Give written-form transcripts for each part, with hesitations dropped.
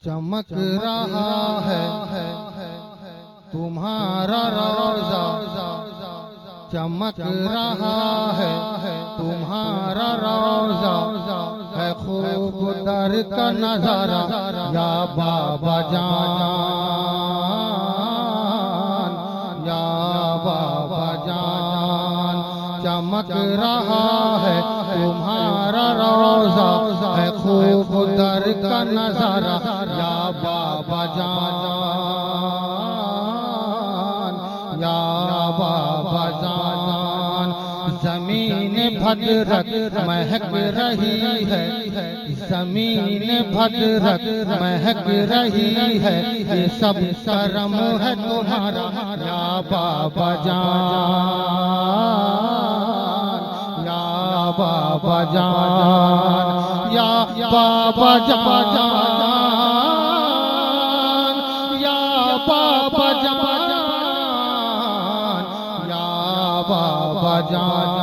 चमक रहा है तुम्हारा रोजा, चमक रहा है तुम्हारा रोजा, है खूब दर का नजारा या बाबा जान, या बाबा जान। चमक रहा है तुम्हारा रोजा, है खूब दर का नजारा या बाबा जान, या बाबा जान। जमीन भद्रक महक रही है, जमीन भद्रक महक रही है, ये सब करम है तुम्हारा या बाबा जान, या बाबा जान, या बाबा जान, या बाबा जान, या बाबा जान,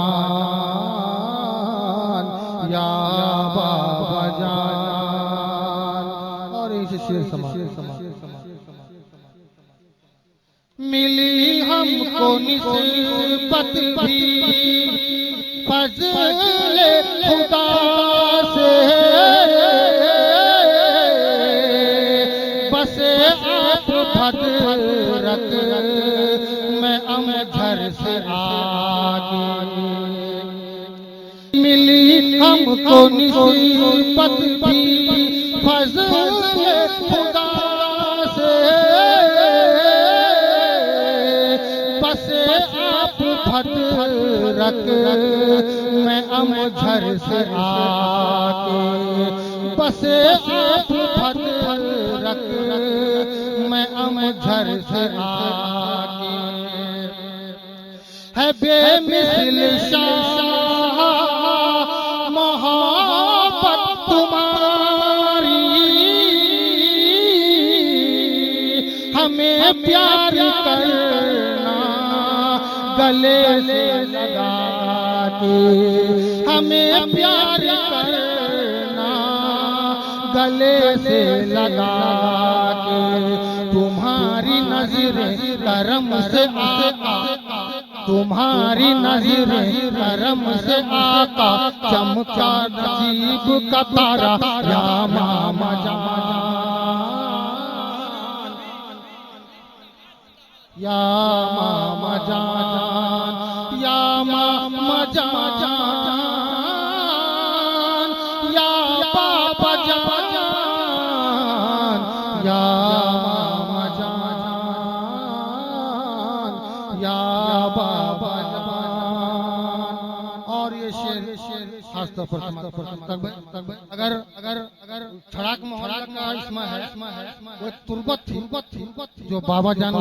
या बाबा जान। और इसे शेर समा मिली हमको निस्बत भी फज़्ल खुदा से, बसे आप भद्रक मैं अमझर से आगे। मिली हमको निस्बत भी फज़्ल खुदा से, बसे आप भद्रक मैं अमझर से आके, बसे आप भद्रक मैं अमझर से आके। है बेमिसल शाह मोहब्बत तुम्हारी, हमें प्यार करना गले से लगा के, हमें प्यार करना गले से लगा के। तुम्हारी नजरें करम से आका, तुम्हारी नजरें करम से आका, चमका नसीब का तारा या मामा जान, या मामा जान, या मामा जान, या बाबा जान, या मामा जान, या बाबा जान। और ये शेर खास तौर पर अगर अगर अगर छड़ाक मोहल्ला का इसमें है, वो तुरबत थी जो बाबा जान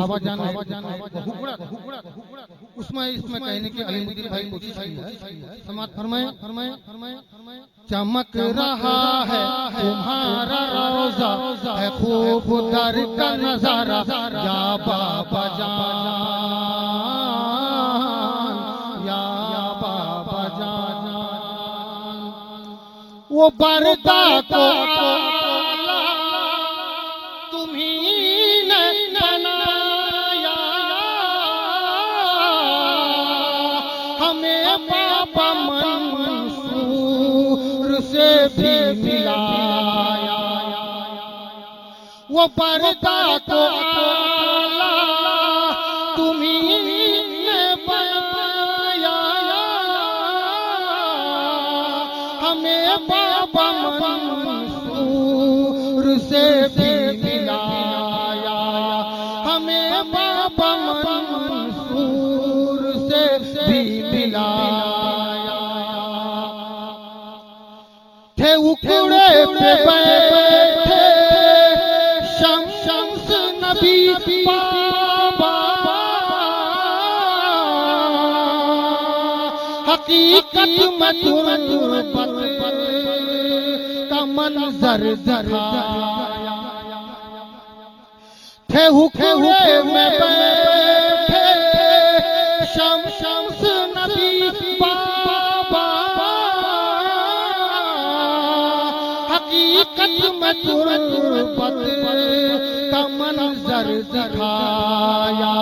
उसमें इसमें कहने की अलीमुद्दीन भाई कोशिश की है। समाज फरमाए चमक रहा है तुम्हारा रोजा, है खूब दर का नजारा या बाबा जान, या बाबा जान। वो बरदा को आला तुम्हीं ने बनाया, हमें बाबा मंसूर से भी मिलाया। वो बरदा को आला तुम्हीं ने बनाया, हमें बाबा मंसूर से भी मिलाया, हमें बाबा मंसूर से भी मिलाया। थे उखड़े पे बैठे शम्स नबी बाबा, हकीकत में तुरबत का मंजर दिखाया। थे हुक्मे में बैठे शम्स नबी बाबा, हकीकत में तुरबत मंजर दिखाया,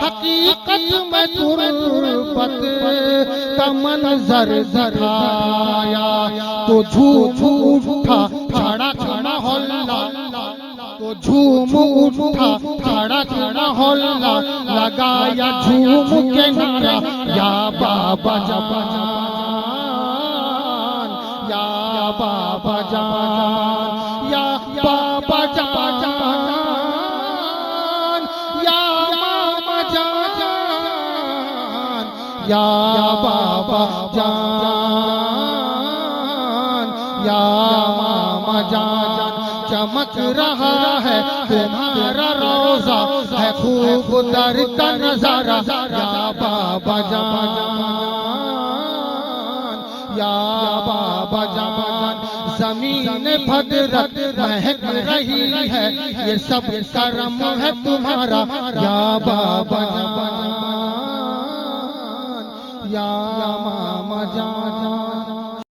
हकीकत में तुरबत का मंजर दिखाया, तो झूम उठा खड़ा खड़ा होल्ला, तो झूम उठा खड़ा खड़ा होल्ला, लगाया झूम के नारा या बाबा जान, या बाबा जान, या बाबा जान, या मामा जान, या बाबा जान, या मामा जान। चमक रहा है तुम्हारा रोजा, है खूब दर का नजारा, या बाबा जान, या बाबा जान। जमीन भद्रक महक रही है, ये सब करम है तुम्हारा, या बाबा जान, या मामा जान।